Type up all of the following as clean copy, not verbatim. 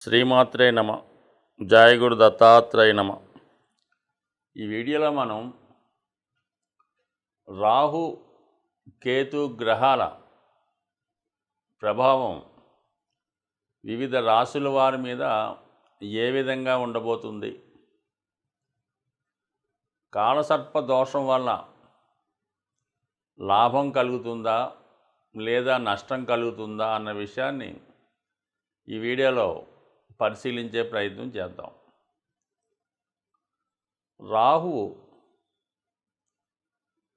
శ్రీమాత్రే నమ. జయ గురు దత్తాత్రేయ నమ. ఈ వీడియోలో మనం రాహు కేతు గ్రహాల ప్రభావం వివిధ రాశుల వారి మీద ఏ విధంగా ఉండబోతుంది, కాలసర్ప దోషం వల్ల లాభం కలుగుతుందా లేదా నష్టం కలుగుతుందా అన్న విషయాన్ని ఈ వీడియోలో పరిశీలించే ప్రయత్నం చేద్దాం. రాహువు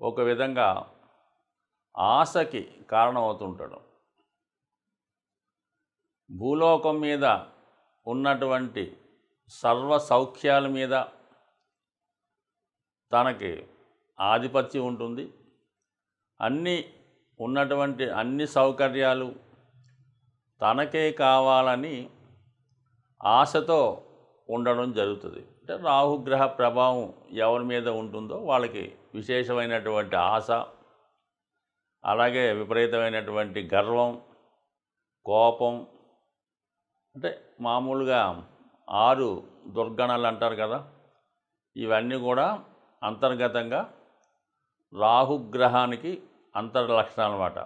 ఒక విధంగా ఆశకి కారణమవుతుంటాడు. భూలోకం మీద ఉన్నటువంటి సర్వ సౌఖ్యాల మీద తనకి ఆధిపత్యం ఉంటుంది. ఉన్నటువంటి అన్ని సౌకర్యాలు తనకే కావాలని ఆశతో ఉండడం జరుగుతుంది. అంటే రాహుగ్రహ ప్రభావం ఎవరి మీద ఉంటుందో వాళ్ళకి విశేషమైనటువంటి ఆశ, అలాగే విపరీతమైనటువంటి గర్వం, కోపం, అంటే మామూలుగా 6 దుర్గణాలు అంటారు కదా, ఇవన్నీ కూడా అంతర్గతంగా రాహుగ్రహానికి అంతర్లక్షణాలు అన్నమాట.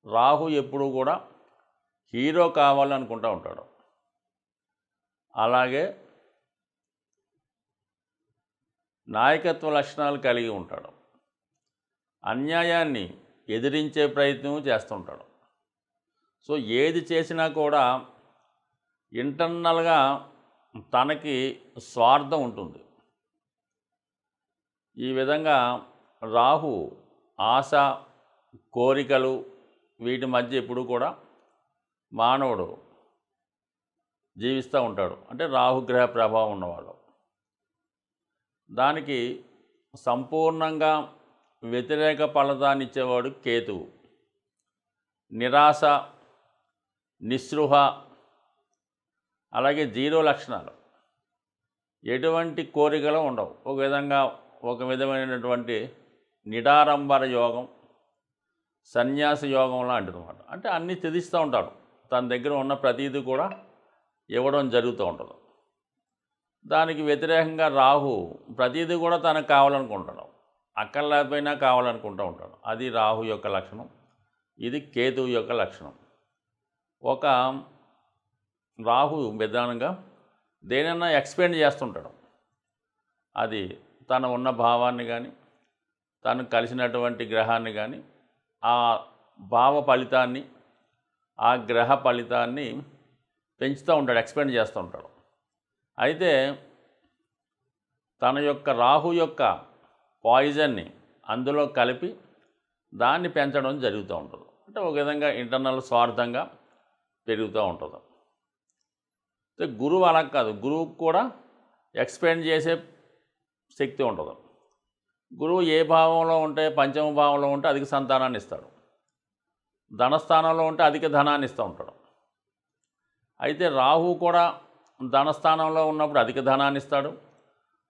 రాహు ఎప్పుడూ కూడా హీరో కావాలనుకుంటూ ఉంటాడు. అలాగే నాయకత్వ లక్షణాలు కలిగి ఉంటాడు. అన్యాయాన్ని ఎదిరించే ప్రయత్నం చేస్తుంటాడు. సో ఏది చేసినా కూడా ఇంటర్నల్గా తనకి స్వార్థం ఉంటుంది. ఈ విధంగా రాహు ఆశ, కోరికలు వీటి మధ్య ఎప్పుడు కూడా మానవుడు జీవిస్తూ ఉంటాడు. అంటే రాహుగ్రహ ప్రభావం ఉన్నవాడు. దానికి సంపూర్ణంగా వ్యతిరేక ఫలితాన్ని ఇచ్చేవాడు కేతువు. నిరాశ, నిస్పృహ, అలాగే 0 లక్షణాలు, ఎటువంటి కోరికలు ఉండవు. ఒక విధమైనటువంటి నిడారంబర యోగం, సన్యాస యోగం లాంటిది అన్నమాట. అంటే అన్నీ త్యజిస్తూ ఉంటాడు. తన దగ్గర ఉన్న ప్రతీది కూడా ఇవ్వడం జరుగుతూ ఉంటుంది. దానికి వ్యతిరేకంగా రాహు ప్రతీది కూడా తనకు కావాలనుకుంటాడు. అక్కర్లేకపోయినా కావాలనుకుంటూ ఉంటాడు. అది రాహు యొక్క లక్షణం. ఇది కేతువు యొక్క లక్షణం. ఒక రాహు విధానంగా దేనైనా ఎక్స్పెండ్ చేస్తుంటాడు. అది తను ఉన్న భావాన్ని కానీ, తను కలిసినటువంటి గ్రహాన్ని కానీ, ఆ భావ ఫలితాన్ని, ఆ గ్రహ ఫలితాన్ని పెంచుతూ ఉంటాడు, ఎక్స్పెండ్ చేస్తూ ఉంటాడు. అయితే తన యొక్క రాహు యొక్క పాయిజన్ని అందులో కలిపి దాన్ని పెంచడం జరుగుతూ ఉంటుంది. అంటే ఒక విధంగా ఇంటర్నల్ స్వార్థంగా పెరుగుతూ ఉంటుంది. అయితే గురువు అలా కాదు. గురువుకు కూడా ఎక్స్పెండ్ చేసే శక్తి ఉంటుంది. గురువు ఏ భావంలో ఉంటే, పంచమ భావంలో ఉంటే అధిక సంతానాన్ని ఇస్తాడు. ధనస్థానంలో ఉంటే అధిక ధనాన్ని ఇస్తూ ఉంటాడు. అయితే రాహు కూడా ధనస్థానంలో ఉన్నప్పుడు అధిక ధనాన్ని ఇస్తాడు.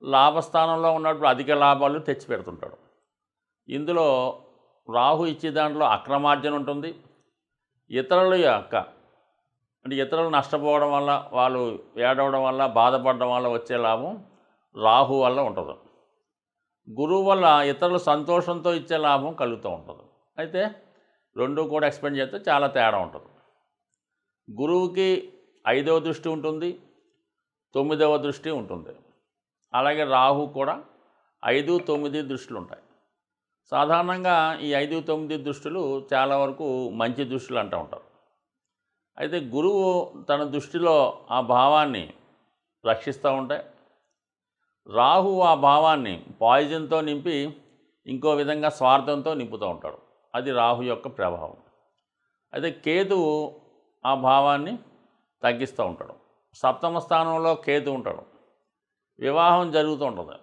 లాభస్థానంలో ఉన్నప్పుడు అధిక లాభాలు తెచ్చిపెడుతుంటాడు. ఇందులో రాహు ఇచ్చే దాంట్లో అక్రమార్జన ఉంటుంది. ఇతరులు నష్టపోవడం వల్ల, వాళ్ళు ఏడవడం వల్ల, బాధపడడం వల్ల వచ్చే లాభం రాహు వల్ల ఉంటుంది. గురువు వల్ల ఇతరులు సంతోషంతో ఇచ్చే లాభం కలుగుతూ ఉంటుంది. అయితే రెండు కూడా ఎక్స్పెండ్ చేస్తే చాలా తేడా ఉంటుంది. గురువుకి 5వ దృష్టి ఉంటుంది, 9వ దృష్టి ఉంటుంది. అలాగే రాహు కూడా 5, 9 దృష్టిలు ఉంటాయి. సాధారణంగా ఈ 5, 9 దృష్టిలు చాలా వరకు మంచి దృష్టిలు అంటూ ఉంటారు. అయితే గురువు తన దృష్టిలో ఆ భావాన్ని రక్షిస్తూ ఉంటాయి. రాహు ఆ భావాన్ని పాయిజన్తో నింపి ఇంకో విధంగా స్వార్థంతో నింపుతూ ఉంటాడు. అది రాహు యొక్క ప్రభావం. అయితే కేతువు ఆ భావాన్ని తగ్గిస్తూ ఉంటాడు. సప్తమ స్థానంలో కేతు ఉంటాడు. వివాహం జరుగుతూ ఉంటుంది.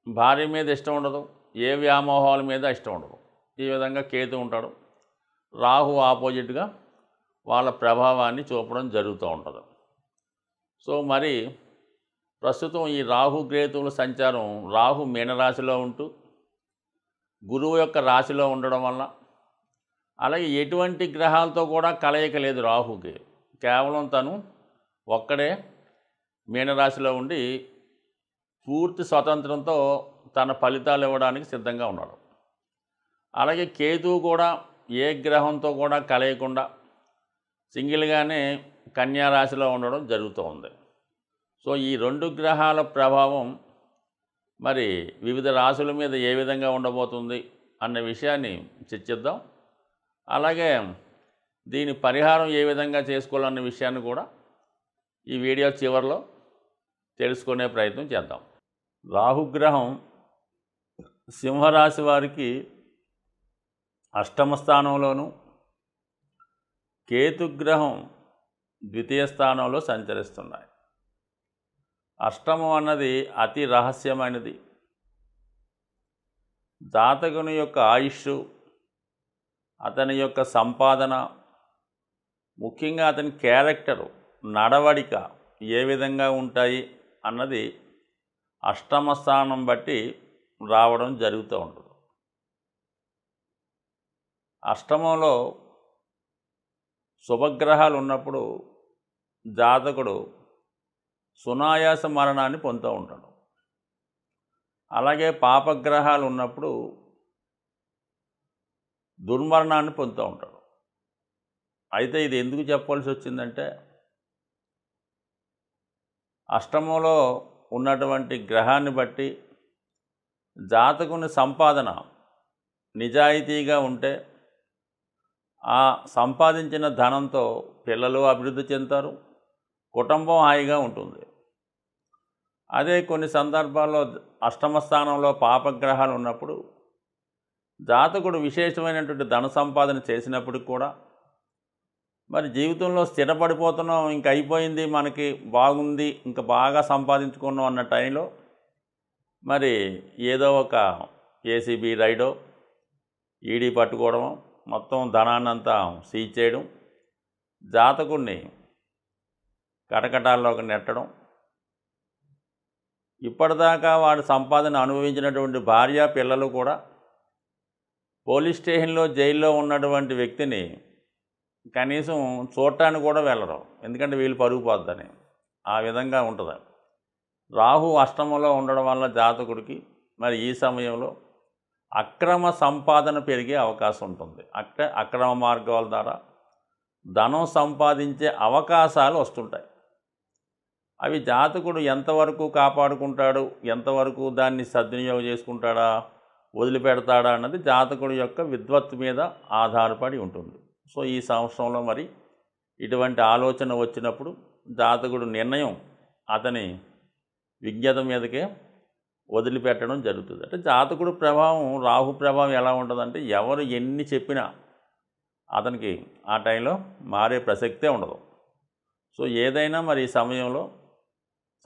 భార్య మీద ఇష్టం ఉండదు, ఏ వ్యామోహాల మీద ఇష్టం ఉండదు. ఈ విధంగా కేతు ఉంటాడు. రాహు ఆపోజిట్గా వాళ్ళ ప్రభావాన్ని చూపడం జరుగుతూ ఉంటుంది. సో మరి ప్రస్తుతం ఈ రాహు కేతువుల సంచారం, రాహు మీనరాశిలో ఉంటూ గురువు యొక్క రాశిలో ఉండడం వల్ల, అలాగే ఎటువంటి గ్రహాలతో కూడా కలయిక లేదు రాహుకి. కేవలం తను ఒక్కడే మీనరాశిలో ఉండి పూర్తి స్వతంత్రంతో తన ఫలితాలు ఇవ్వడానికి సిద్ధంగా ఉన్నాడు. అలాగే కేతువు కూడా ఏ గ్రహంతో కూడా కలయకుండా సింగిల్గానే కన్యా రాశిలో ఉండడం జరుగుతూ ఉంది. సో ఈ 2 గ్రహాల ప్రభావం మరి వివిధ రాశుల మీద ఏ విధంగా ఉండబోతుంది అన్న విషయాన్ని చర్చిద్దాం. అలాగే దీని పరిహారం ఏ విధంగా చేసుకోవాలన్న విషయాన్ని కూడా ఈ వీడియో చివరిలో తెలుసుకునే ప్రయత్నం చేద్దాం. రాహుగ్రహం సింహరాశి వారికి అష్టమ స్థానంలోను, కేతుగ్రహం ద్వితీయ స్థానంలో సంచరిస్తున్నాయి. అష్టమం అన్నది అతి రహస్యమైనది. జాతకుని యొక్క ఆయుష్, అతని యొక్క సంపాదన, ముఖ్యంగా అతని క్యారెక్టరు, నడవడిక ఏ విధంగా ఉంటాయి అన్నది అష్టమ స్థానం బట్టి రావడం జరుగుతూ ఉంటుంది. అష్టమంలో శుభగ్రహాలు ఉన్నప్పుడు జాతకుడు సునాయాస మరణాన్ని పొందుతూ ఉంటాడు. అలాగే పాపగ్రహాలు ఉన్నప్పుడు దుర్మరణాన్ని పొందుతూ ఉంటాడు. అయితే ఇది ఎందుకు చెప్పాల్సి వచ్చిందంటే, అష్టమంలో ఉన్నటువంటి గ్రహాన్ని బట్టి జాతకుని సంపాదన నిజాయితీగా ఉంటే ఆ సంపాదించిన ధనంతో పిల్లలు అభివృద్ధి చెందుతారు, కుటుంబం హాయిగా ఉంటుంది. అదే కొన్ని సందర్భాల్లో అష్టమ స్థానంలో పాపగ్రహాలు ఉన్నప్పుడు జాతకుడు విశేషమైనటువంటి ధన సంపాదన చేసినప్పుడు కూడా మరి జీవితంలో స్థిరపడిపోతున్నాం, ఇంక అయిపోయింది, మనకి బాగుంది, ఇంకా బాగా సంపాదించుకున్నాం అన్న టైంలో మరి ఏదో ఒక ఏసీబీ రైడో, ఈడీ పట్టుకోవడం, మొత్తం ధనాన్నంతా సీజ్ చేయడం, జాతకుడిని కటకటాల్లోకి నెట్టడం, ఇప్పటిదాకా వాడు సంపాదన అనుభవించినటువంటి భార్య పిల్లలు కూడా పోలీస్ స్టేషన్లో జైల్లో ఉన్నటువంటి వ్యక్తిని కనీసం చూడటానికి కూడా వెళ్ళరు, ఎందుకంటే వీళ్ళు పరుగు పోద్దని. ఆ విధంగా ఉంటుంది. రాహు అష్టమంలో ఉండడం వల్ల జాతకుడికి మరి ఈ సమయంలో అక్రమ సంపాదన పెరిగే అవకాశం ఉంటుంది. అక్రమ మార్గాల ద్వారా ధనం సంపాదించే అవకాశాలు వస్తుంటాయి. అవి జాతకుడు ఎంతవరకు కాపాడుకుంటాడు, ఎంతవరకు దాన్ని సద్వినియోగం చేసుకుంటాడా, వదిలిపెడతాడా అన్నది జాతకుడి యొక్క విద్వత్తు మీద ఆధారపడి ఉంటుంది. సో ఈ సంవత్సరంలో మరి ఇటువంటి ఆలోచన వచ్చినప్పుడు జాతకుడు నిర్ణయం అతని విజ్ఞత మీదకే వదిలిపెట్టడం జరుగుతుంది. అంటే జాతకుడు ప్రభావం, రాహు ప్రభావం ఎలా ఉంటుందంటే ఎవరు ఎన్ని చెప్పినా అతనికి ఆ టైంలో మారే ప్రసక్తే ఉండదు. సో ఏదైనా మరి ఈ సమయంలో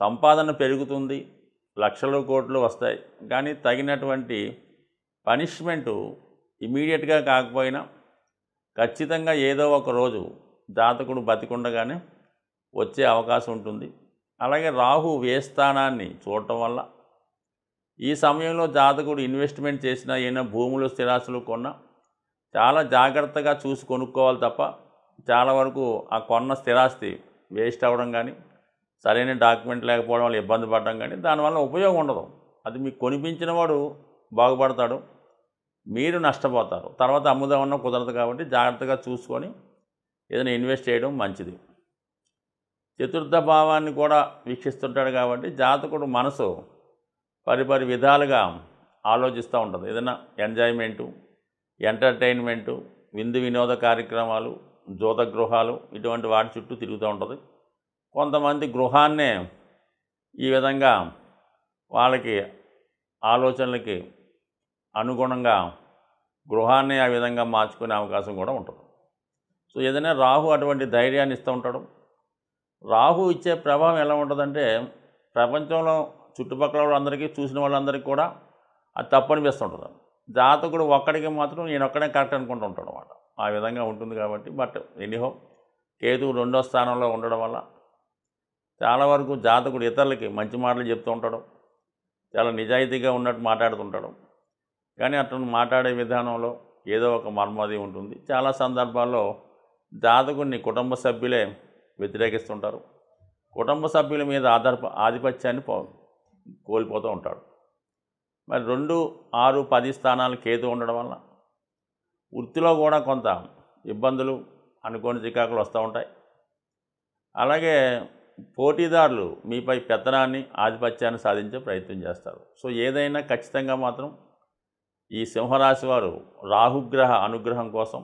సంపాదన పెరుగుతుంది, లక్షలు కోట్లు వస్తాయి, కానీ తగినటువంటి పనిష్మెంటు ఇమీడియట్గా కాకపోయినా ఖచ్చితంగా ఏదో ఒక రోజు జాతకుడు బతికుండగానే వచ్చే అవకాశం ఉంటుంది. అలాగే రాహు వ్యయస్థానాన్ని చూడటం వల్ల ఈ సమయంలో జాతకుడు ఇన్వెస్ట్మెంట్ చేసిన, ఏమైనా భూములు స్థిరాస్తులు కొన్నా చాలా జాగ్రత్తగా చూసి కొనుక్కోవాలి తప్ప చాలా వరకు ఆ కొన్న స్థిరాస్తి వేస్ట్ అవ్వడం కానీ, సరైన డాక్యుమెంట్ లేకపోవడం వల్ల ఇబ్బంది పడడం కానీ దానివల్ల ఉపయోగం ఉండదు. అది మీకు కొనిపించిన వాడు బాగుపడతాడు, మీరు నష్టపోతారు. తర్వాత అమ్ముదామన్నా కుదరదు. కాబట్టి జాగ్రత్తగా చూసుకొని ఏదైనా ఇన్వెస్ట్ చేయడం మంచిది. చతుర్థ భావాన్ని కూడా వీక్షిస్తుంటాడు కాబట్టి జాతకుడు మనసు పరిపరి విధాలుగా ఆలోచిస్తూ ఉంటుంది. ఏదైనా ఎంజాయ్మెంటు, ఎంటర్టైన్మెంటు, విందు వినోద కార్యక్రమాలు, జూత గృహాలు, ఇటువంటి వాటి చుట్టూ తిరుగుతూ ఉంటుంది. కొంతమంది గృహాన్నే ఈ విధంగా వాళ్ళకి ఆలోచనలకి అనుగుణంగా గృహాన్ని ఆ విధంగా మార్చుకునే అవకాశం కూడా ఉంటుంది. సో ఏదైనా రాహు అటువంటి ధైర్యాన్ని ఇస్తూ ఉంటాడు. రాహు ఇచ్చే ప్రభావం ఎలా ఉంటుందంటే ప్రపంచంలో చుట్టుపక్కల వాళ్ళందరికీ, చూసిన వాళ్ళందరికీ కూడా అది తప్పనిపిస్తుంటుంది. జాతకుడు ఒక్కడికి మాత్రం నేను ఒక్కడే కరెక్ట్ అనుకుంటూ ఉంటాడు అన్నమాట. ఆ విధంగా ఉంటుంది కాబట్టి. బట్ ఎనీహో కేతువు 2వ స్థానంలో ఉండడం వల్ల చాలా వరకు జాతకుడు ఇతరులకి మంచి మాటలు చెప్తూ ఉంటాడు, చాలా నిజాయితీగా ఉన్నట్టు మాట్లాడుతుంటాడు. కానీ అతను మాట్లాడే విధానంలో ఏదో ఒక మర్మది ఉంటుంది. చాలా సందర్భాల్లో జాతకుడిని కుటుంబ సభ్యులే వ్యతిరేకిస్తుంటారు. కుటుంబ సభ్యుల మీద ఆధిపత్యాన్ని కోల్పోతూ ఉంటాడు. మరి 2, 6, 10 స్థానాలు కేతు ఉండడం వల్ల వృత్తిలో కూడా కొంత ఇబ్బందులు, అనుకోని చికాకులు వస్తూ ఉంటాయి. అలాగే పోటీదారులు మీపై పెత్తనాన్ని, ఆధిపత్యాన్ని సాధించే ప్రయత్నం చేస్తారు. సో ఏదైనా ఖచ్చితంగా మాత్రం ఈ సింహరాశి వారు రాహుగ్రహ అనుగ్రహం కోసం,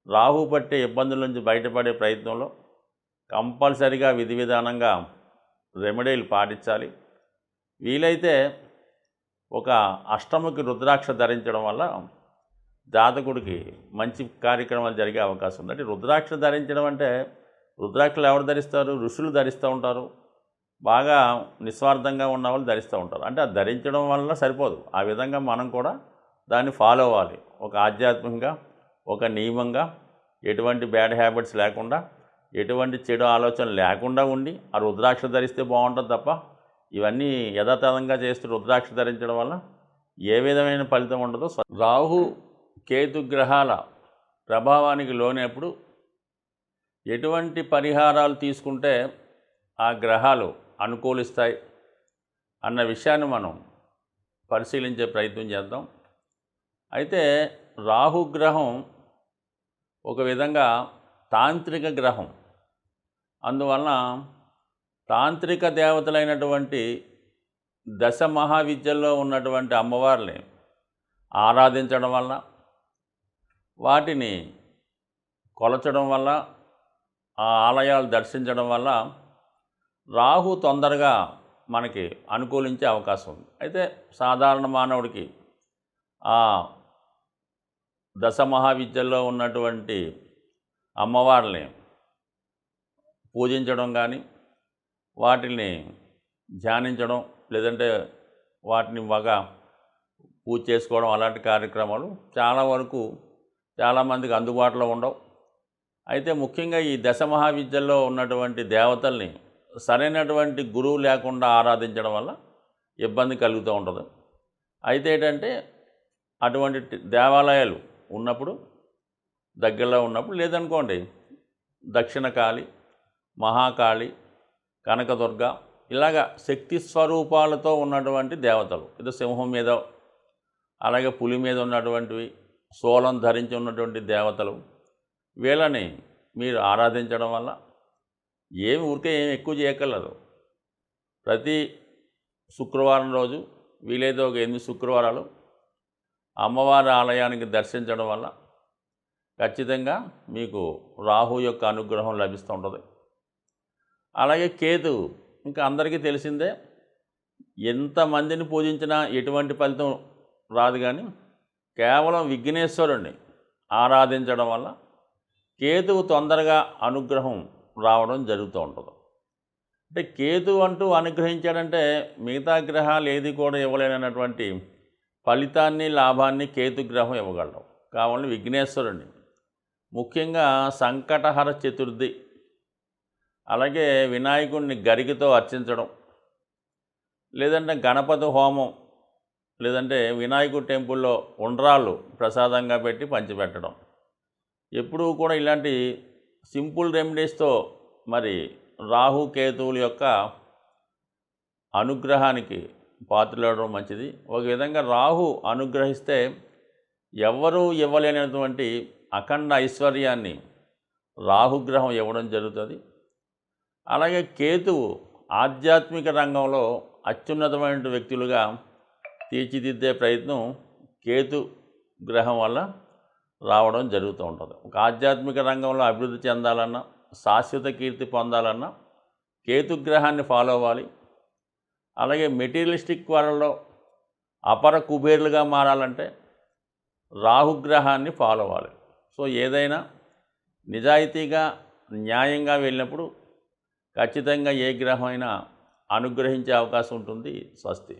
రాహు పట్టే ఇబ్బందుల నుంచి బయటపడే ప్రయత్నంలో కంపల్సరిగా విధి విధానంగా రెమెడీలు పాటించాలి. వీలైతే ఒక అష్టముఖి రుద్రాక్ష ధరించడం వల్ల జాతకుడికి మంచి కార్యక్రమాలు జరిగే అవకాశం ఉంది. అంటే రుద్రాక్ష ధరించడం అంటే రుద్రాక్షలు ఎవరు ధరిస్తారు? ఋషులు ధరిస్తూ ఉంటారు. బాగా నిస్వార్థంగా ఉన్న వాళ్ళు ధరిస్తూ ఉంటారు. అంటే అది ధరించడం వల్ల సరిపోదు, ఆ విధంగా మనం కూడా దాన్ని ఫాలో అవ్వాలి. ఒక ఆధ్యాత్మికంగా, ఒక నియమంగా, ఎటువంటి బ్యాడ్ హ్యాబిట్స్ లేకుండా, ఎటువంటి చెడు ఆలోచనలు లేకుండా ఉండి ఆ రుద్రాక్ష ధరిస్తే బాగుంటుంది తప్ప ఇవన్నీ యథాతథంగా చేస్తూ రుద్రాక్ష ధరించడం వల్ల ఏ విధమైన ఫలితం ఉండదు. రాహు కేతు గ్రహాల ప్రభావానికి లోనప్పుడు ఎటువంటి పరిహారాలు తీసుకుంటే ఆ గ్రహాలు అనుకూలిస్తాయి అన్న విషయాన్ని మనం పరిశీలించే ప్రయత్నం చేద్దాం. అయితే రాహుగ్రహం ఒక విధంగా తాంత్రిక గ్రహం. అందువలన తాంత్రిక దేవతలైనటువంటి దశ మహావిద్యల్లో ఉన్నటువంటి అమ్మవారిని ఆరాధించడం వల్ల, వాటిని కొలచడం వల్ల, ఆ ఆలయాలు దర్శించడం వల్ల రాహు తొందరగా మనకి అనుకూలించే అవకాశం ఉంది. అయితే సాధారణ మానవుడికి ఆ దశ మహావిద్యల్లో ఉన్నటువంటి అమ్మవారిని పూజించడం కానీ, వాటిని ధ్యానించడం, లేదంటే వాటిని బాగా పూజ చేసుకోవడం, అలాంటి కార్యక్రమాలు చాలా వరకు చాలామందికి అందుబాటులో ఉండవు. అయితే ముఖ్యంగా ఈ దశ మహావిద్యల్లో ఉన్నటువంటి దేవతల్ని సరైనటువంటి గురువు లేకుండా ఆరాధించడం వల్ల ఇబ్బంది కలుగుతూ ఉంటుంది. అయితే ఏంటంటే అటువంటి దేవాలయాలు ఉన్నప్పుడు, దగ్గరలో ఉన్నప్పుడు, లేదనుకోండి దక్షిణకాళి, మహాకాళి, కనకదుర్గ, ఇలాగా శక్తి స్వరూపాలతో ఉన్నటువంటి దేవతలు, ఇది సింహం మీద, అలాగే పులి మీద ఉన్నటువంటివి, శూలం ధరించి ఉన్నటువంటి దేవతలు, వీళ్ళని మీరు ఆరాధించడం వల్ల ఊరికే ఏమి ఎక్కువ చేయగలరు. ప్రతి శుక్రవారం రోజు వీలైతే ఒక 8 శుక్రవారాలు అమ్మవారి ఆలయానికి దర్శించడం వల్ల ఖచ్చితంగా మీకు రాహు యొక్క అనుగ్రహం లభిస్తూ ఉంటుంది. అలాగే కేతు ఇంకా అందరికీ తెలిసిందే, ఎంతమందిని పూజించినా ఎటువంటి ఫలితం రాదు. కానీ కేవలం విఘ్నేశ్వరుణ్ణి ఆరాధించడం వల్ల కేతువు తొందరగా అనుగ్రహం రావడం జరుగుతూ ఉంటుంది. అంటే కేతు అంటూ అనుగ్రహించాడంటే మిగతా గ్రహాలు ఏది కూడా ఇవ్వలేనటువంటి ఫలితాన్ని, లాభాన్ని కేతు గ్రహం ఇవ్వగలడం. కావాలని విఘ్నేశ్వరుణ్ణి, ముఖ్యంగా సంకటహర చతుర్థి, అలాగే వినాయకుడిని గరికతో అర్చించడం, లేదంటే గణపతి హోమం, లేదంటే వినాయకుడి టెంపుల్లో ఉండ్రాళ్ళు ప్రసాదంగా పెట్టి పంచిపెట్టడం, ఎప్పుడూ కూడా ఇలాంటి సింపుల్ రెమెడీస్తో మరి రాహు కేతువుల యొక్క అనుగ్రహానికి పాత్రలవడం మంచిది. ఒక విధంగా రాహు అనుగ్రహిస్తే ఎవ్వరూ ఇవ్వలేనటువంటి అఖండ ఐశ్వర్యాన్ని రాహుగ్రహం ఇవ్వడం జరుగుతుంది. అలాగే కేతువు ఆధ్యాత్మిక రంగంలో అత్యున్నతమైన వ్యక్తులుగా తీర్చిదిద్దే ప్రయత్నం కేతు గ్రహం వల్ల రావడం జరుగుతూ ఉంటుంది. ఒక ఆధ్యాత్మిక రంగంలో అభివృద్ధి చెందాలన్నా, శాశ్వత కీర్తి పొందాలన్నా కేతుగ్రహాన్ని ఫాలో అవ్వాలి. అలాగే మెటీరియలిస్టిక్ వరల్డ్లో అపర కుబేర్లుగా మారాలంటే రాహుగ్రహాన్ని ఫాలో అవ్వాలి. సో ఏదైనా నిజాయితీగా, న్యాయంగా వెళ్ళినప్పుడు ఖచ్చితంగా ఏ గ్రహం అయినా అనుగ్రహించే అవకాశం ఉంటుంది. స్వస్తి.